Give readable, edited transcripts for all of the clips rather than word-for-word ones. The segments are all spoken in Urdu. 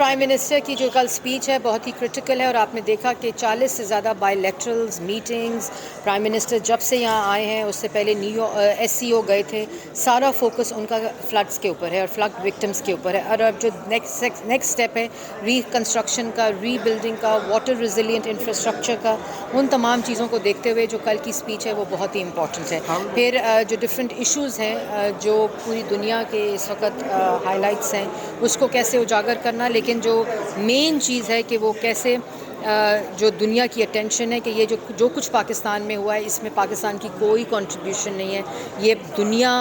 پرائم منسٹر کی جو کل اسپیچ ہے بہت ہی کرٹیکل ہے، اور آپ نے دیکھا کہ 40 سے زیادہ بائی لیٹرلز میٹنگز پرائم منسٹر جب سے یہاں آئے ہیں، اس سے پہلے ایس سی او گئے تھے، سارا فوکس ان کا فلڈس کے اوپر ہے اور فلڈ وکٹمس کے اوپر ہے. اور اب جو نیکسٹ اسٹیپ ہے ری کنسٹرکشن کا، ری بلڈنگ کا، واٹر ریزیلینٹ انفراسٹرکچر کا، ان تمام چیزوں کو دیکھتے ہوئے جو کل کی اسپیچ ہے وہ بہت ہی امپورٹنٹ ہے. پھر جو ڈفرینٹ ایشوز ہیں جو پوری دنیا کے اس وقت ہائی لائٹس ہیں، اس کو کیسے اجاگر کرنا، لیکن جو مین چیز ہے کہ وہ کیسے جو دنیا کی اٹینشن ہے کہ یہ جو کچھ پاکستان میں ہوا ہے، اس میں پاکستان کی کوئی کنٹریبیوشن نہیں ہے. یہ دنیا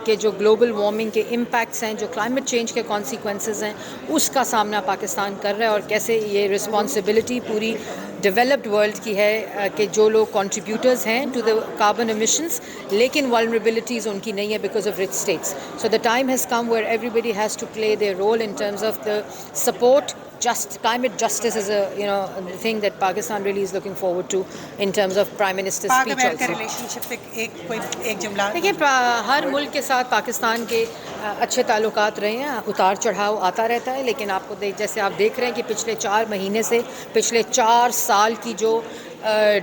کے جو گلوبل وارمنگ کے امپیکٹس ہیں، جو کلائمیٹ چینج کے کانسیکوینسز ہیں، اس کا سامنا پاکستان کر رہا ہے، اور کیسے یہ رسپانسبلٹی پوری ڈیولپڈ ورلڈ کی ہے کہ جو لوگ کنٹریبیوٹرز ہیں ٹو دا کاربن ایمیشنز، لیکن vulnerabilities ان کی نہیں ہے because of rich states. So the time has come where everybody has to play their role in terms of the support. Climate justice is a thing that Pakistan really is looking forward to in terms of Prime Minister's پاک speech امریکہ also. ریلیشن شپ پہ ایک جملہ. دیکھیے ہر ملک کے ساتھ پاکستان کے اچھے تعلقات رہے ہیں، اتار چڑھاؤ آتا رہتا ہے، لیکن آپ کو جیسے آپ دیکھ رہے ہیں کہ پچھلے 4 مہینے سے پچھلے 4 سال کی جو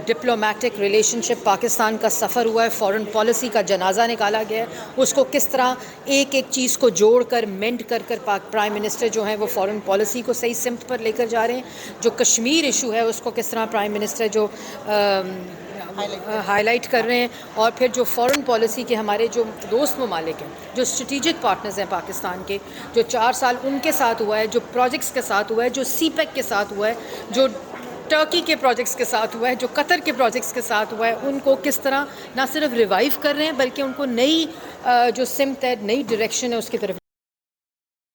ڈپلومیٹک ریلیشن شپ پاکستان کا سفر ہوا ہے، فارن پالیسی کا جنازہ نکالا گیا ہے، اس کو کس طرح ایک ایک چیز کو جوڑ کر مینڈ کر پرائم منسٹر جو ہیں وہ فارن پالیسی کو صحیح سمت پر لے کر جا رہے ہیں. جو کشمیر ایشو ہے اس کو کس طرح پرائم منسٹر جو ہائی لائٹ کر رہے ہیں، اور پھر جو فارن پالیسی کے ہمارے جو دوست ممالک ہیں، جو اسٹریٹجک پارٹنرز ہیں پاکستان کے، جو 4 سال ان کے ساتھ ہوا ہے، جو پروجیکٹس کے ساتھ ہوا ہے، جو سی پیک کے ساتھ ہوا ہے، جو ٹرکی کے پروجیکٹس کے ساتھ ہوا ہے، جو قطر کے پروجیکٹس کے ساتھ ہوا ہے، ان کو کس طرح نہ صرف ریوائیو کر رہے ہیں بلکہ ان کو نئی جو سمت ہے، نئی ڈائریکشن ہے، اس کی طرف